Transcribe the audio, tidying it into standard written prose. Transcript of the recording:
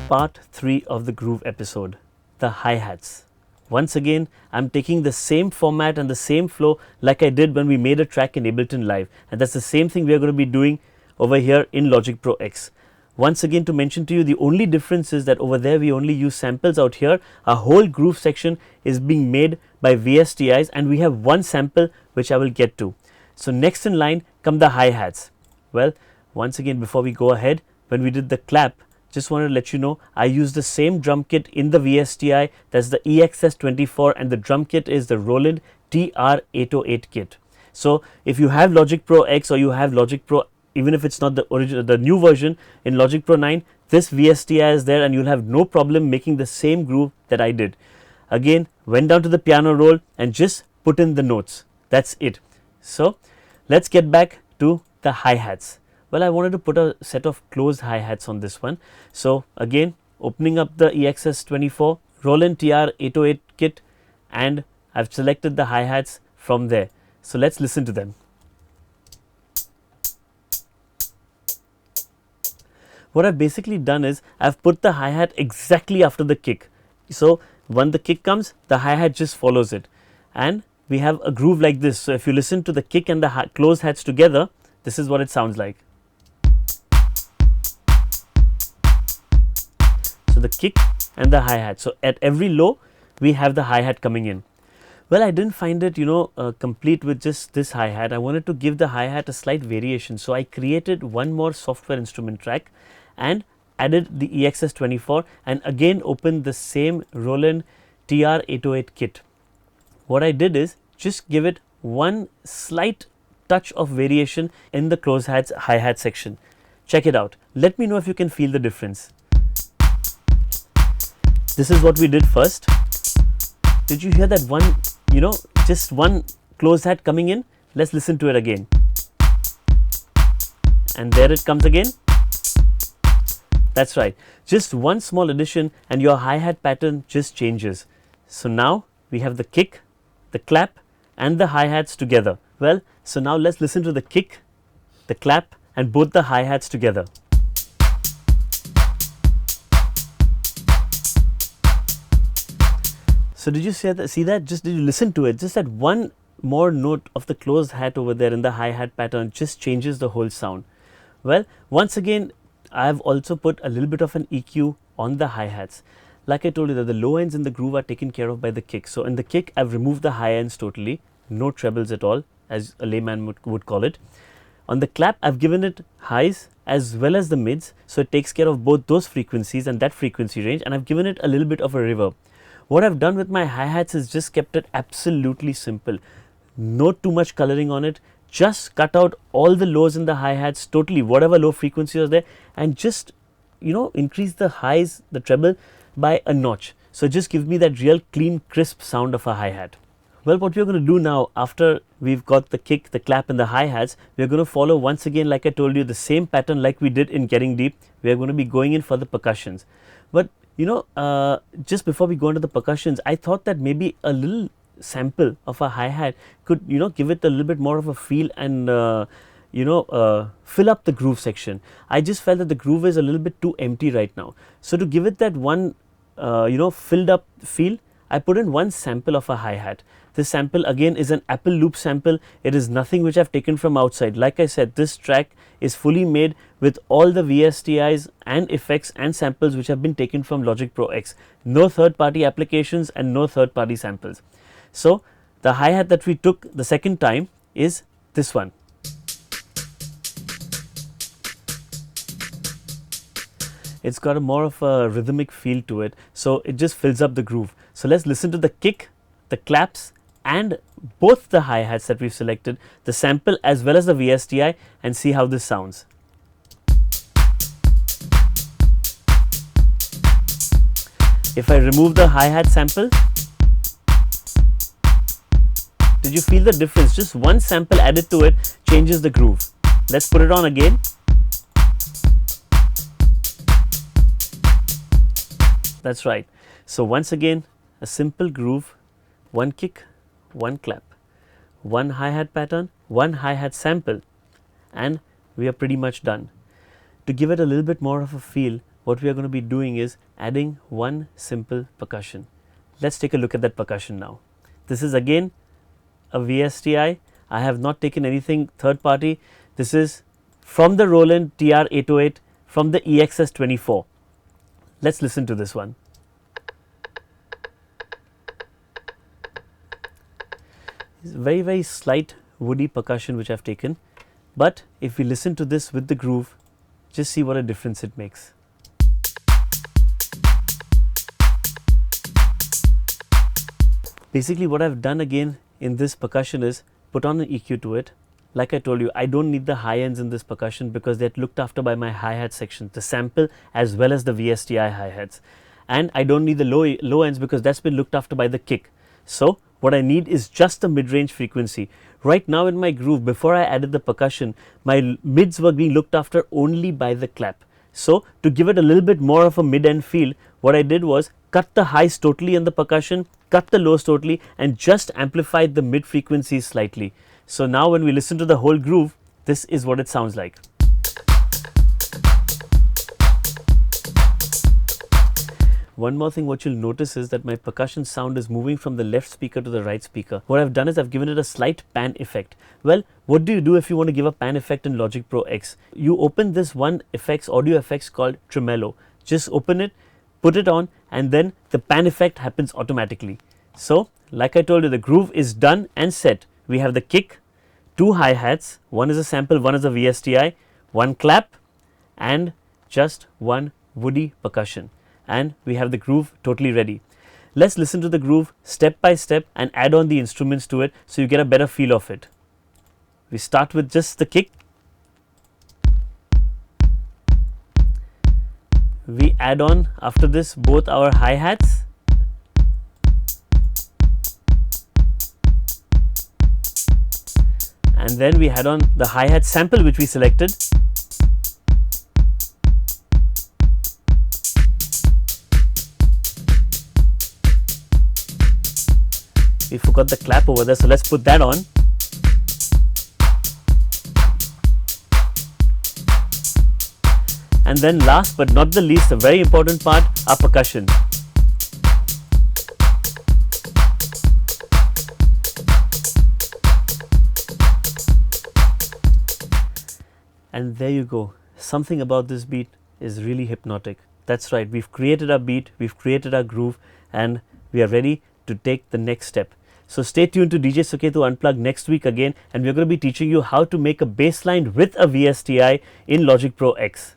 part 3 of the groove episode, the hi-hats. Once again, I'm taking the same format and the same flow like I did when we made a track in Ableton Live, and that's the same thing we are going to be doing over here in Logic Pro X. Once again, to mention to you, the only difference is that over there we only use samples. Out here our whole groove section is being made by VSTIs, and we have one sample which I will get to. So next in line come the hi-hats. Well, once again, before we go ahead, when we did the clap, just wanted to let you know I used the same drum kit in the VSTI, that's the EXS24, and the drum kit is the Roland TR808 kit. So if you have Logic Pro X or you have Logic Pro, even if it's not the original, the new version in Logic Pro 9, this VSTI is there and you'll have no problem making the same groove that I did. Again, went down to the piano roll and just put in the notes. That's it. So let's get back to the hi-hats. Well, I wanted to put a set of closed hi-hats on this one. So again, opening up the EXS24 Roland TR808 kit, and I've selected the hi-hats from there. So let's listen to them. What I've basically done is I've put the hi-hat exactly after the kick. So when the kick comes, the hi-hat just follows it. And we have a groove like this. So if you listen to the kick and the closed hats together, this is what it sounds like. So the kick and the hi-hat. So at every low, we have the hi-hat coming in. Well, I didn't find it, complete with just this hi-hat. I wanted to give the hi-hat a slight variation. So I created one more software instrument track and added the EXS24, and again opened the same Roland TR808 kit. What I did is just give it one slight touch of variation in the closed hats hi-hat section. Check it out. Let me know if you can feel the difference. This is what we did first. Did you hear that one, just one closed hat coming in? Let's listen to it again. And there it comes again. That's right. Just one small addition and your hi-hat pattern just changes. So now we have the kick, the clap and the hi-hats together. Well, so now let's listen to the kick, the clap and both the hi-hats together. So did you see that? Just did you listen to it? Just that one more note of the closed hat over there in the hi-hat pattern just changes the whole sound. Well, once again, I have also put a little bit of an EQ on the hi-hats. Like I told you that the low ends in the groove are taken care of by the kick. So in the kick, I've removed the high ends totally, no trebles at all, as a layman would call it. On the clap, I've given it highs as well as the mids. So it takes care of both those frequencies and that frequency range, and I've given it a little bit of a reverb. What I've done with my hi-hats is just kept it absolutely simple. No too much coloring on it. Just cut out all the lows in the hi-hats, totally whatever low frequency was there, and just increase the highs, the treble by a notch. So just give me that real clean, crisp sound of a hi-hat. Well, what we're going to do now, after we've got the kick, the clap and the hi-hats, we're going to follow once again, like I told you, the same pattern like we did in Getting Deep. We're going to be going in for the percussions. But just before we go into the percussions, I thought that maybe a little sample of a hi-hat could give it a little bit more of a feel and fill up the groove section. I just felt that the groove is a little bit too empty right now. So to give it that one filled up feel, I put in one sample of a hi-hat. This sample again is an Apple loop sample. It is nothing which I've taken from outside. Like I said, this track is fully made with all the VSTIs and effects and samples which have been taken from Logic Pro X. No third party applications and no third party samples. So the hi-hat that we took the second time is this one. It's got a more of a rhythmic feel to it, so it just fills up the groove. So let's listen to the kick, the claps and both the hi-hats that we've selected, the sample as well as the VSTI, and see how this sounds. If I remove the hi-hat sample, did you feel the difference? Just one sample added to it changes the groove. Let's put it on again. That's right. So once again, a simple groove, one kick, one clap, one hi-hat pattern, one hi-hat sample, and we are pretty much done. To give it a little bit more of a feel, what we are going to be doing is adding one simple percussion. Let's take a look at that percussion now. This is again a VSTI. I have not taken anything third party. This is from the Roland TR-808 from the EXS24. Let's listen to this one. It's very, very slight woody percussion which I have taken, but if we listen to this with the groove, just see what a difference it makes. Basically what I have done again in this percussion is put on an EQ to it. Like I told you, I don't need the high ends in this percussion because they're looked after by my hi-hat section, the sample as well as the VSTI hi-hats. And I don't need the low ends because that's been looked after by the kick. So what I need is just the mid-range frequency. Right now in my groove, before I added the percussion, my mids were being looked after only by the clap. So to give it a little bit more of a mid-end feel, what I did was cut the highs totally in the percussion, cut the lows totally, and just amplified the mid frequencies slightly. So now when we listen to the whole groove, this is what it sounds like. One more thing what you'll notice is that my percussion sound is moving from the left speaker to the right speaker. What I've done is I've given it a slight pan effect. Well, what do you do if you want to give a pan effect in Logic Pro X? You open this one audio effects called Tremolo. Just open it, put it on, and then the pan effect happens automatically. So, like I told you, the groove is done and set. We have the kick, two hi-hats, one is a sample, one is a VSTI, one clap, and just one woody percussion. And we have the groove totally ready. Let's listen to the groove step by step and add on the instruments to it so you get a better feel of it. We start with just the kick. We add on after this both our hi-hats. And then we add on the hi-hat sample which we selected. We forgot the clap over there, so let's put that on. And then last but not the least, a very important part, our percussion. And there you go. Something about this beat is really hypnotic. That's right, we've created our beat, we've created our groove, and we are ready to take the next step. So stay tuned to DJ Suketu Unplugged next week again, and we're going to be teaching you how to make a bass line with a VSTI in Logic Pro X.